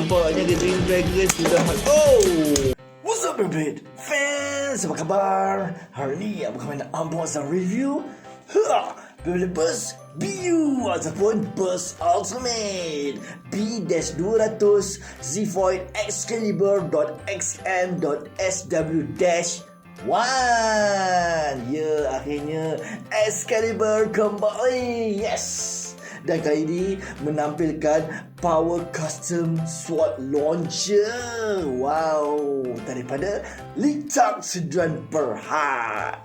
nampaknya Gatling Dragon sudah. What's up Beyblade fans, apa khabar? Hari ni aku akan unboxing review Beyblade Burst DB ataupun Burst Ultimate B-200 Xiphoid Xcalibur.xn.sw-1. Ya, akhirnya Xcalibur kembali. Yes. Dan kali ini menampilkan power custom sword launcher. Wow, daripada litak sedran berhad.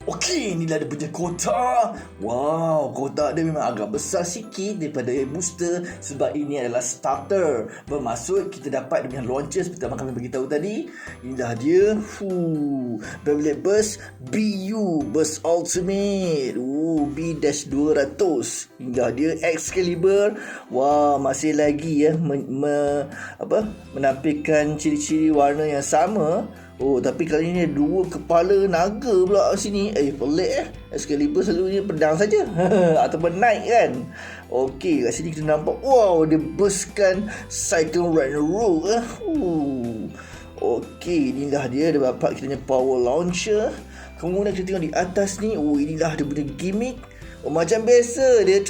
Okey, inilah dia punya kotak. Wow, kotak dia memang agak besar sikit daripada booster sebab ini adalah starter. Bermaksud kita dapat dia punya launcher seperti yang kami beritahu tadi. Inilah dia. Beyblade Burst BU Burst Ultimate. B-200. Inilah dia Xcalibur. Wow, masih lagi ya menampilkan ciri-ciri warna yang sama. Tapi kali ni dua kepala naga pula sini. Pelik Xcalibur selalunya pedang saja ataupun knight kan. Okey, kat sini kita nampak wow, dia burstkan Cycle Ragnarok. Okey, inilah dia dapat kita punya power launcher. Kemudian kita tengok di atas ni, inilah dia punya gimmick. Macam biasa dia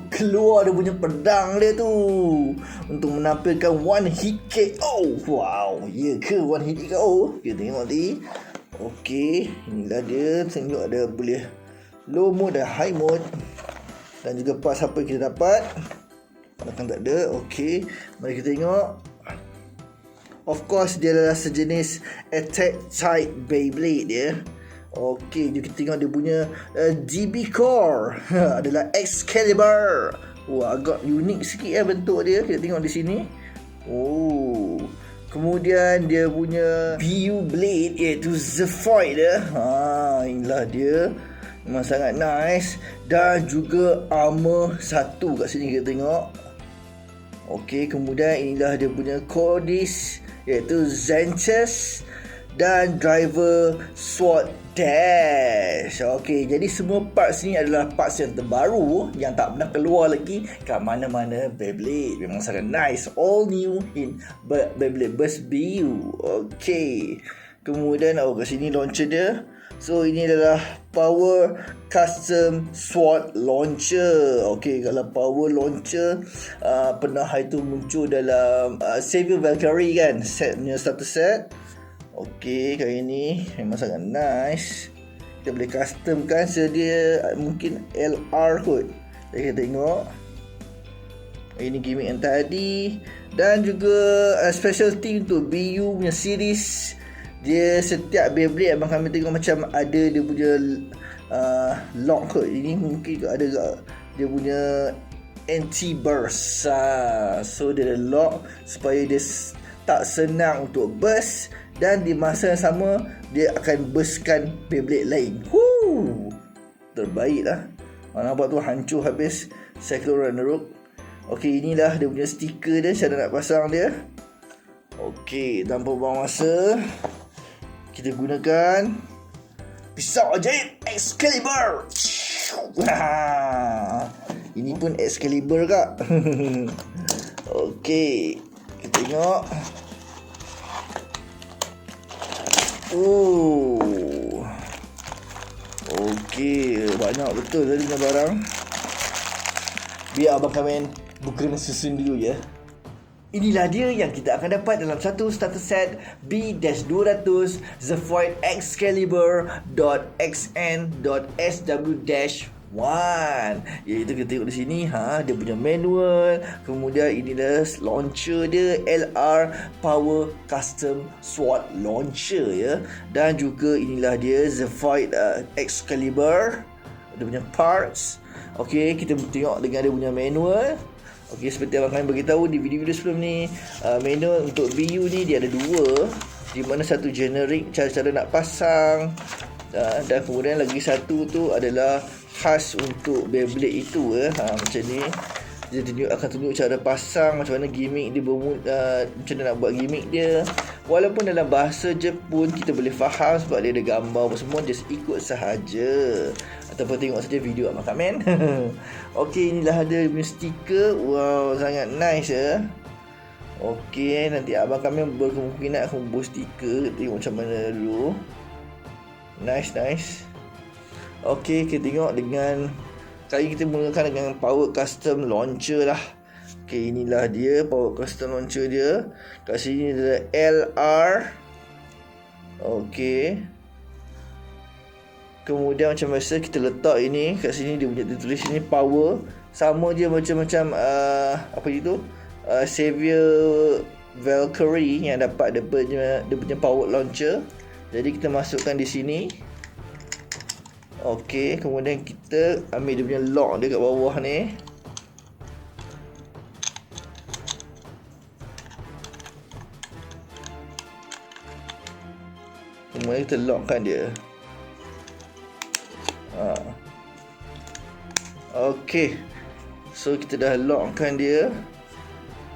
keluar dia punya pedang dia tu untuk menampilkan one hit KO. Wow, ya ke one hit KO? Kita tengok nanti. Okey, inilah dia. Tengok ada boleh low mode dan high mode. Dan juga parts apa yang kita dapat. Belakang tak ada. Okey, mari kita tengok. Of course dia adalah sejenis attack type Beyblade ya. Okey, kita tengok dia punya DB core adalah Xcalibur. Agak unik sikit bentuk dia. Kita tengok di sini. Kemudian dia punya BU blade iaitu Xiphoid dia. Inilah dia. Memang sangat nice. Dan juga armor satu kat sini kita tengok. Okey, kemudian inilah dia punya core disc iaitu Xanthus dan driver sword dash. Okey, jadi semua parts ni adalah parts yang terbaru yang tak pernah keluar lagi kat mana-mana Beyblade. Memang sangat nice, all new in Beyblade Burst BU. Okey, kemudian kat sini launcher dia. So ini adalah power custom sword launcher. Okey, kalau power launcher pernah itu muncul dalam Savior Valkyrie kan, set punya starter set. Okey, kali ni memang sangat nice. Kita boleh customkan sedia mungkin LR kot. Kita tengok. Ini gimmick yang tadi. Dan juga specialty untuk BU punya series. Dia setiap Beyblade abang kami tengok macam ada dia punya lock kot. Ini mungkin ada dia punya anti-burst. So dia ada lock supaya dia tak senang untuk burst. Dan di masa yang sama dia akan burstkan Beyblade lain. Terbaik lah. Nampak tu hancur habis Cycle Ragnarok. Okey, inilah dia punya stiker dia. Cara nak pasang dia. Okey, tanpa buang masa, kita gunakan pisau ajaib Xcalibur. Ini pun Xcalibur kak. Okey, kita tengok. Okey, banyak betul tadi punya barang. Biar abang kami buka susun dulu ya. Inilah dia yang kita akan dapat dalam satu starter set B-200 Xiphoid Xcalibur.xn.sw-1. Iaitu kita tengok di sini dia punya manual. Kemudian inilah launcher dia, LR Power Custom Sword Launcher ya. Dan juga inilah dia Xiphoid Xcalibur, dia punya parts. Okey, kita tengok dengan dia punya manual. Okey, seperti yang kami beritahu di video-video sebelum ni, manual untuk BU ni dia ada dua, di mana satu generic cara-cara nak pasang, dan kemudian lagi satu tu adalah khas untuk Beyblade itu macam ni. Dia akan tunjuk cara pasang, macam mana gimmick dia macam mana nak buat gimmick dia. Walaupun dalam bahasa Jepun kita boleh faham sebab dia ada gambar apa semua, just ikut sahaja ataupun tengok saja video Abang Kamen. Okey, inilah ada punya stiker. Wow, sangat nice ya. Okey, nanti Abang Kamen berkemungkinan akan buat stiker. Tengok macam mana dulu. Nice. Okey, kita tengok dengan kali kita mulakan dengan power custom launcher lah. Okey, inilah dia power custom launcher dia. Kat sini ada LR. Okey. Kemudian macam biasa kita letak ini kat sini, dia punya tulis ini power. Sama je macam apa itu? Savior Valkyrie yang dapat dia punya power launcher. Jadi kita masukkan di sini. Okey, kemudian kita ambil dia punya lock dia kat bawah ni. Kemudian kita lockkan dia. Okey. So kita dah lockkan dia.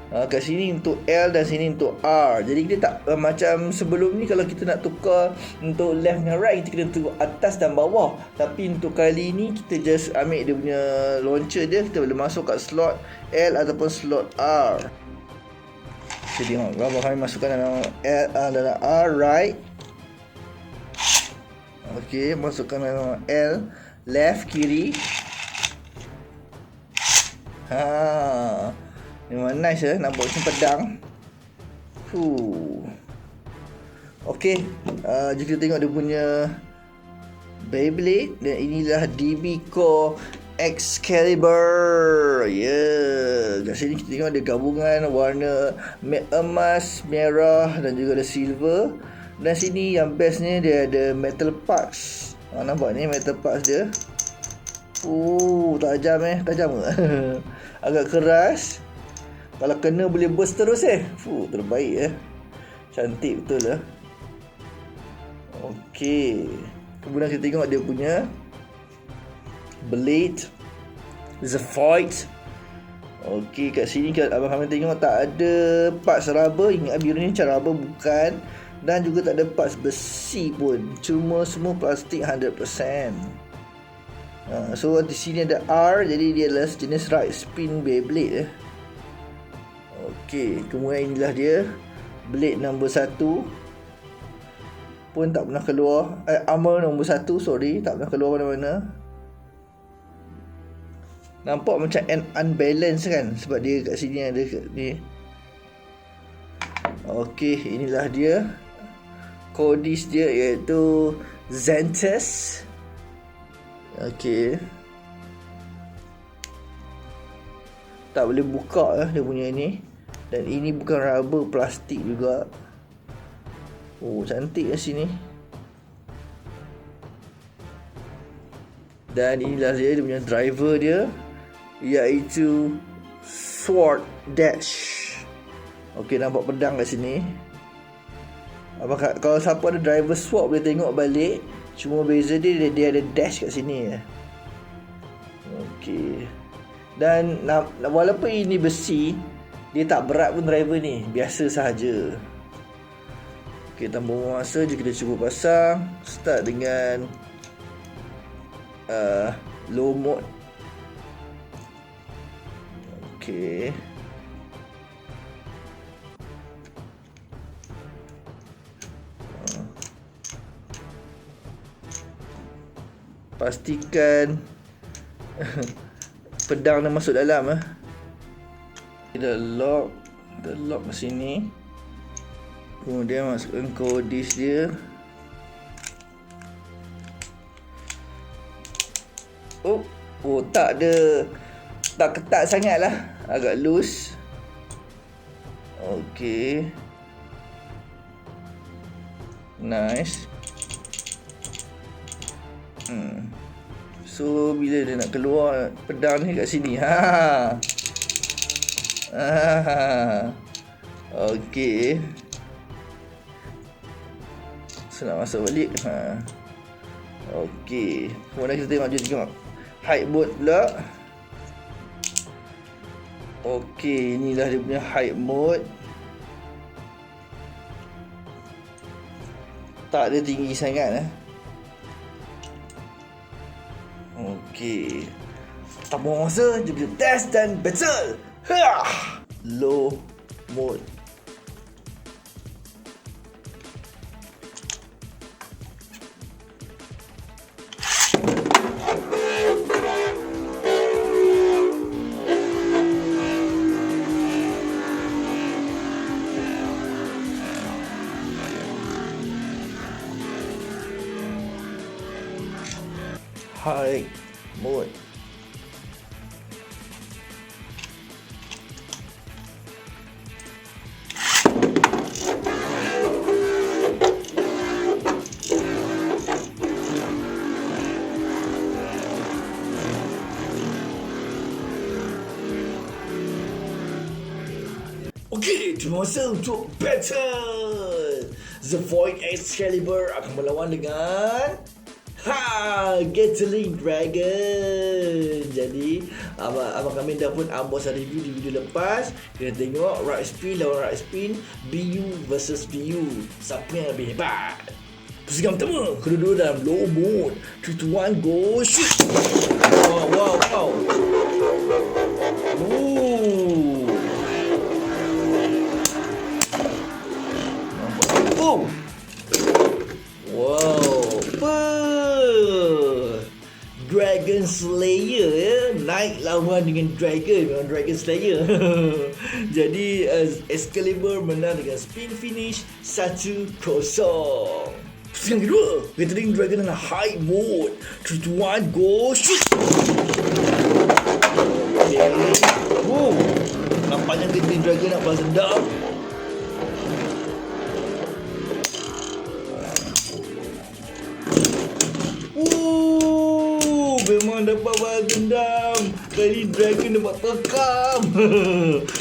Kat sini untuk L dan sini untuk R. Jadi kita tak macam sebelum ni, kalau kita nak tukar untuk left dan right, kita kena tukar atas dan bawah. Tapi untuk kali ni kita just ambil dia punya launcher dia, kita boleh masuk kat slot L ataupun slot R. Kita tengok gambar kami masukkan dalam L dalam R right. Okey, masukkan dalam L left kiri. Memang nice nampak macam pedang. Okey, jika kita tengok dia punya Beyblade, dan inilah DB Core Xcalibur. Kat sini kita tengok ada gabungan warna emas, merah dan juga ada silver. Dan sini yang bestnya dia ada metal parts. Nampak ni metal parts dia. Tajam tajam ke? Agak keras. Kalau kena boleh burst terus terbaik Cantik betul lah. Okey. Kemudian kita tengok dia punya blade Xiphoid. Okey, kat sini Abang Kamen tengok tak ada parts rubber. Ingat biru ni macam rubber, bukan. Dan juga tak ada parts besi pun. Cuma semua plastik 100%. So di sini ada R, jadi dia adalah jenis right spin Beyblade Okey, kemudian inilah dia blade nombor 1. Pun tak pernah keluar. Armor nombor 1, sorry, tak pernah keluar mana-mana. Nampak macam unbalance kan, sebab dia kat sini ada ni. Okey, inilah dia kodis dia, iaitu Xanthus. Okey. Tak boleh buka dia punya ni. Dan ini bukan rubber, plastik juga. Cantik kat sini. Dan inilah dia punya driver dia, iaitu Sword Dash. Okey, nampak pedang kat sini. Kalau siapa ada driver sword boleh tengok balik. Cuma beza dia ada dash kat sini Okey. Dan walaupun ini besi, dia tak berat pun driver ni, biasa sahaja. Okey, tanpa masa je kita cuba pasang. Start dengan low mode. Okey. Pastikan pedang dah masuk dalam Kita lock ke sini. Kemudian masukkan kodis dia. Tak ada, tak ketat sangat lah, agak loose. Okey, nice. So bila dia nak keluar pedang ni kat sini. Okey. So nak masuk balik. Okey. Kemudian kita tengok hide mode pula. Okey, inilah dia punya hide mode. Tak ada tinggi sangat Okey. Tak buang masa, jom kita test dan battle. Low mode. High mode. Okey, terima masa untuk battle. Xiphoid Xcalibur akan melawan dengan Gatling Dragon. Jadi abang kami dah pun buat review di video lepas. Kita tengok right spin lawan right spin, BU versus BU, siapa yang lebih hebat. Pusingan pertama, kedua-dua dalam low mode. 3, 2, 1, go shoot. Wow. Dragon Slayer ya, naik lawan dengan Dragon, memang Dragon Slayer. Jadi Xcalibur menang dengan spin finish 1-0. Pusingan kedua, Gatling Dragon dalam high mode. 3, 2, 1, go shoot. Nampaknya Gatling Dragon nak balas dendam. Memang dapat balas dendam. Kali Dragon dapat tekam.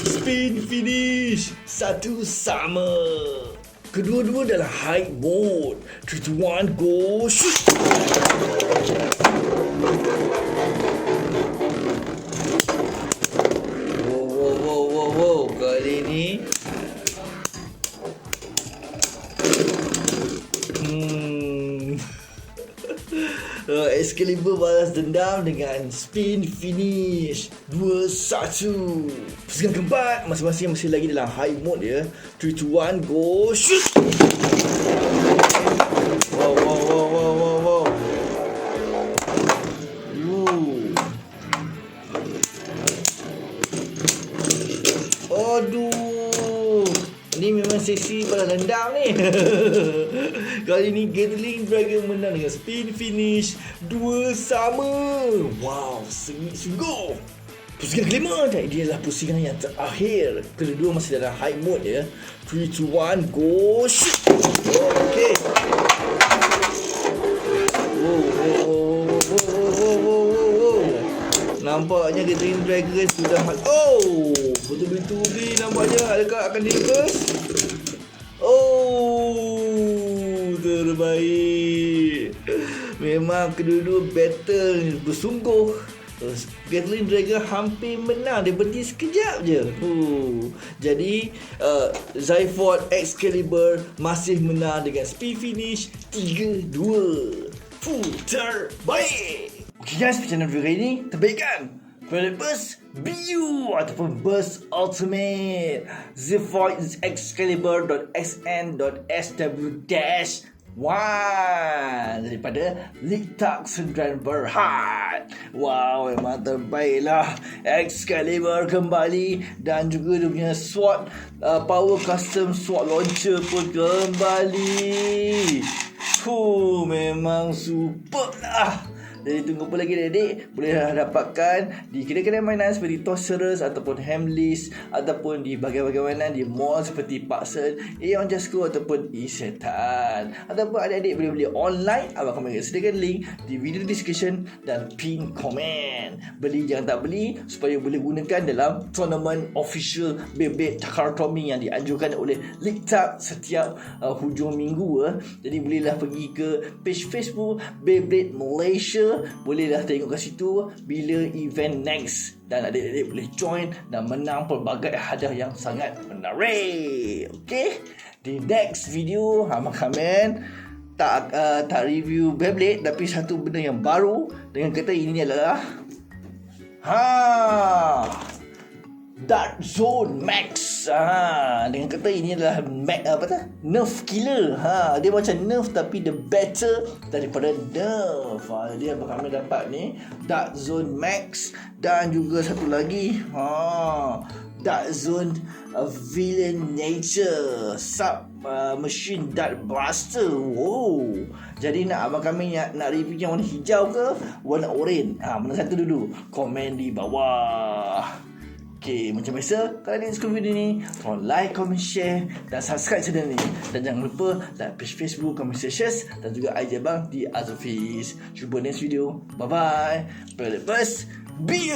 Spin finish 1 sama. Kedua-dua dalam high mode. 3, 2, 1, go shoot. Wow. Kali ni Xcalibur balas dendam dengan spin finish 2-1. Pusingan keempat, masing-masing masih lagi dalam high mode ya. 3, 2, 1, go shoot. Wow. Aduh, ni memang seksi balas dendam ni. Kali ni Gatling Dragon menang dengan spin finish 2 sama. Wow, sengit sungguh. Pusingan kelima, dan dia adalah pusingan yang terakhir. Kedua-dua masih dalam high mode ya. 3, 2, 1, go shoot. Okay. Nampaknya Gatling Dragon sudah betul-betul nampaknya. Adakah akan di-reverse? Terbaik. Memang kedua-dua battle bersungguh. Gatling Dragon hampir menang. Dia berhenti sekejap je. Jadi Xiphoid Xcalibur masih menang dengan speed finish 3-2. Terbaik. Okay guys, channel video kali ini terbaik kan? Beyblade Burst BU ataupun Burst Ultimate Xiphoid Xcalibur.xn.sw-1 daripada Litak 9 Berhad. Wow, memang terbaiklah. Xcalibur kembali dan juga dia punya sword power custom sword launcher pun kembali. Memang superb lah. Jadi tunggu apa lagi adik-adik? Boleh dapatkan di kedai-kedai mainan seperti Toys ataupun Hamleys, ataupun di bahagian-bahagian mainan di mall seperti Paksen, Aeon Jasco ataupun Isetan. Ataupun adik-adik boleh beli online. Abang akan sediakan link di video description dan pin komen. Beli jangan tak beli supaya boleh gunakan dalam tournament official Beyblade Takartomi yang dianjurkan oleh Litak setiap hujung minggu. Jadi bolehlah pergi ke page Facebook Beyblade Malaysia. Bolehlah tengok kat situ bila event next, dan adik-adik boleh join dan menang pelbagai hadiah yang sangat menarik. Okay, di next video abang komen tak review Beyblade, tapi satu benda yang baru dengan kereta ini adalah Dark Zone Max. Dengan kata ini adalah nerf killer. Dia macam nerf tapi the better daripada nerf. Jadi abang kami dapat ni Dark Zone Max, dan juga satu lagi Dark Zone Villain Nature Sub Machine Dart Blaster. Jadi abang kami nak review yang warna hijau ke warna oranye? Mana satu dulu? Komen di bawah. Okay, macam biasa, kalau anda suka video ni, tolong like, comment, share dan subscribe channel ni. Dan jangan lupa like page Facebook, comment, shares dan juga IG abang di Azofis. Jumpa next video. Bye bye. Beyblade Burst DB.